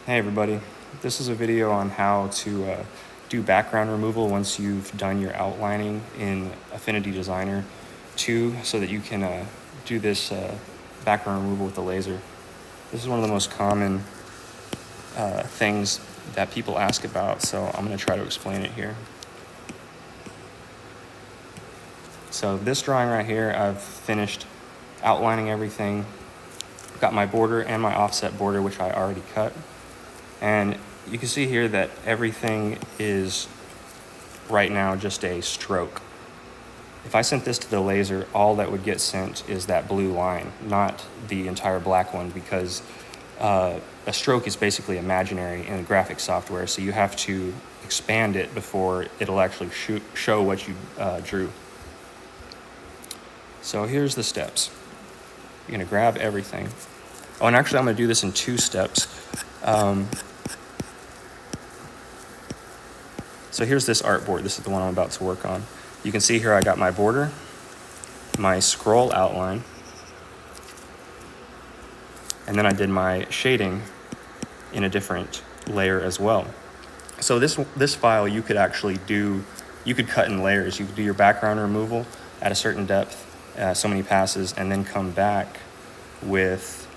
Hey everybody, this is a video on how to do background removal once you've done your outlining in Affinity Designer 2 so that you can do this background removal with the laser. This is one of the most common things that people ask about, so I'm going to try to explain it here. So this drawing right here, I've finished outlining everything. I've got my border and my offset border, which I already cut. And you can see here that everything is right now just a stroke. If I sent this to the laser, all that would get sent is that blue line, not the entire black one, because a stroke is basically imaginary in the graphics software, so you have to expand it before it'll actually show what you drew. So here's the steps. You're going to grab everything. Oh, and actually I'm going to do this in 2 steps. So here's this artboard. This is the one I'm about to work on. You can see here I got my border, my scroll outline, and then I did my shading in a different layer as well. So this file you could actually do, you could cut in layers. You could do your background removal at a certain depth, so many passes, and then come back with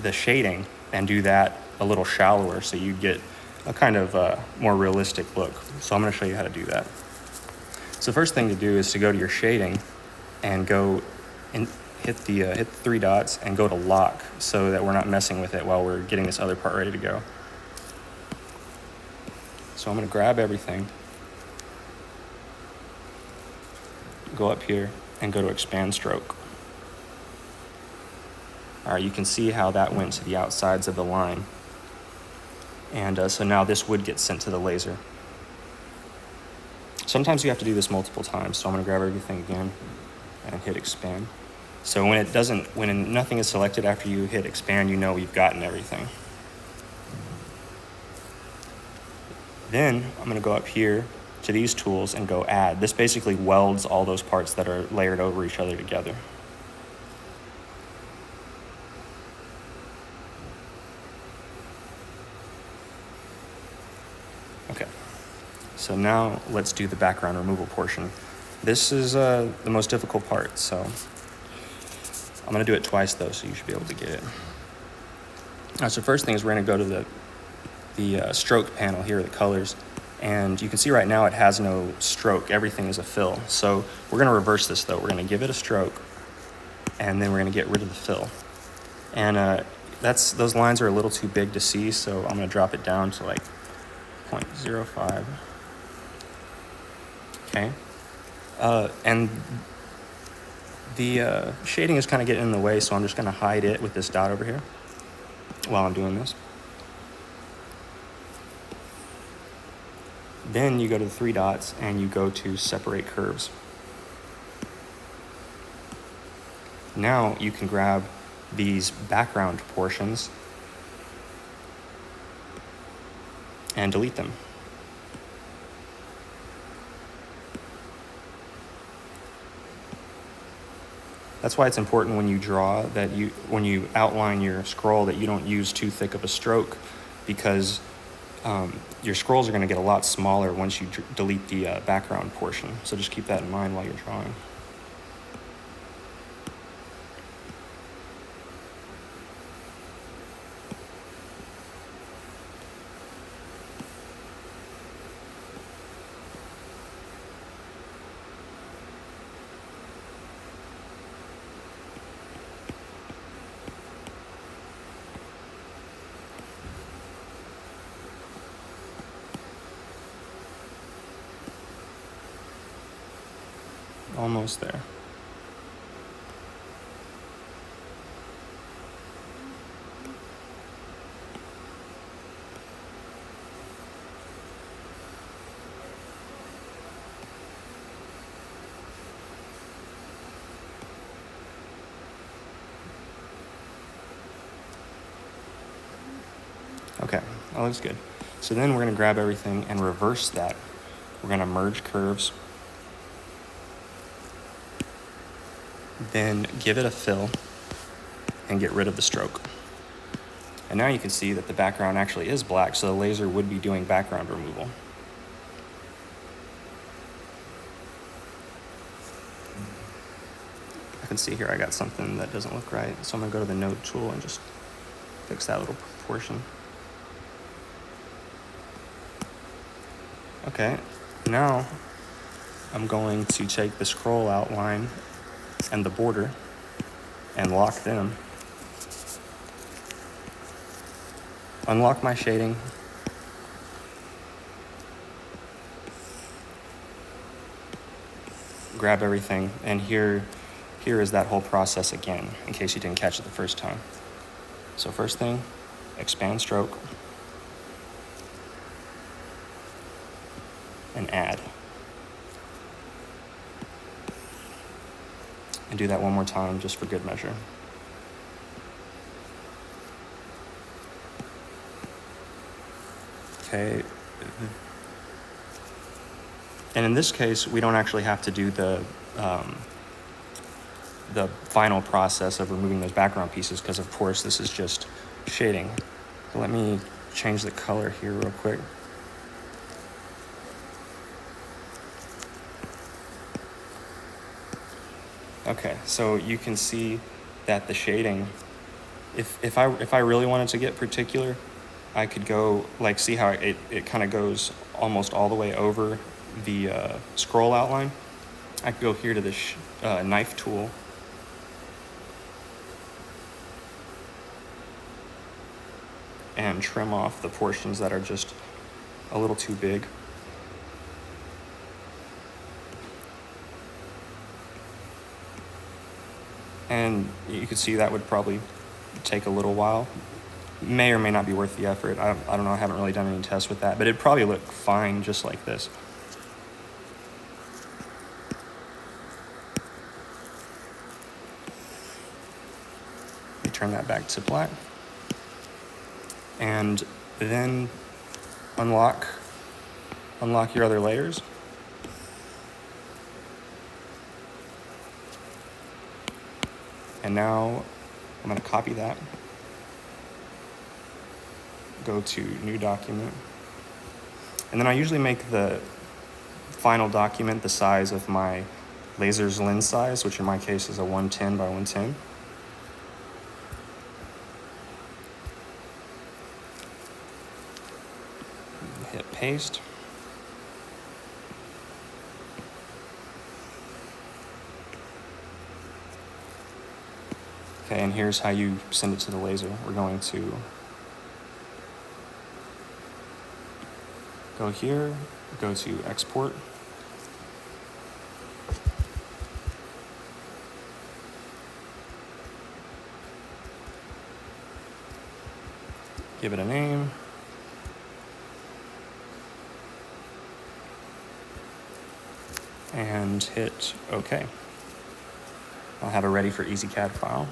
the shading and do that a little shallower so you get a kind of more realistic look. So I'm going to show you how to do that. So the first thing to do is to go to your shading and go and hit the 3 dots and go to lock so that we're not messing with it while we're getting this other part ready to go. So I'm going to grab everything, go up here and go to expand stroke. All right, you can see how that went to the outsides of the line. And so now this would get sent to the laser. Sometimes you have to do this multiple times, so I'm going to grab everything again and hit expand. So when nothing is selected after you hit expand, you know you've gotten everything. Then I'm going to go up here to these tools and go add. This basically welds all those parts that are layered over each other together. Okay, so now let's do the background removal portion. This is the most difficult part, so I'm going to do it twice though, so you should be able to get it. All right, so first thing is we're going to go to the stroke panel here, the colors, and you can see right now it has no stroke. Everything is a fill. So we're going to reverse this though. We're going to give it a stroke, and then we're going to get rid of the fill. And those lines are a little too big to see, so I'm going to drop it down to like 0.05. Okay. And the shading is kind of getting in the way, so I'm just going to hide it with this dot over here while I'm doing this. Then you go to the 3 dots and you go to separate curves. Now you can grab these background portions and delete them. That's why it's important when you draw that when you outline your scroll that you don't use too thick of a stroke, because your scrolls are going to get a lot smaller once you delete the background portion. So just keep that in mind while you're drawing. Almost there. Okay, that looks good. So then we're going to grab everything and reverse that. We're going to merge curves, then give it a fill and get rid of the stroke. And now you can see that the background actually is black, so the laser would be doing background removal. I can see here I got something that doesn't look right, so I'm gonna go to the node tool and just fix that little proportion. Okay, now I'm going to take the scroll outline and the border and lock them. Unlock my shading. Grab everything, and here is that whole process again, in case you didn't catch it the first time. So first thing, expand stroke, and add. And do that one more time just for good measure. Okay. And in this case, we don't actually have to do the final process of removing those background pieces, because of course this is just shading. So let me change the color here real quick. Okay, so you can see that the shading, if I really wanted to get particular, I could go, like, see how it kind of goes almost all the way over the scroll outline. I could go here to this knife tool and trim off the portions that are just a little too big. And you can see that would probably take a little while. May or may not be worth the effort. I don't know, I haven't really done any tests with that, but it'd probably look fine just like this. You turn that back to black. And then unlock your other layers. And now I'm going to copy that, go to new document, and then I usually make the final document the size of my laser's lens size, which in my case is a 110 by 110. Hit paste. Okay, and here's how you send it to the laser. We're going to go here, go to export. Give it a name. And hit OK. I'll have it ready for EasyCAD file.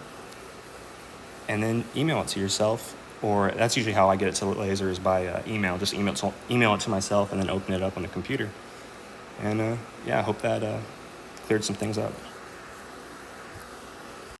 And then email it to yourself, or that's usually how I get it to the laser, is by email. Just email it to myself and then open it up on the computer. And yeah, I hope that cleared some things up.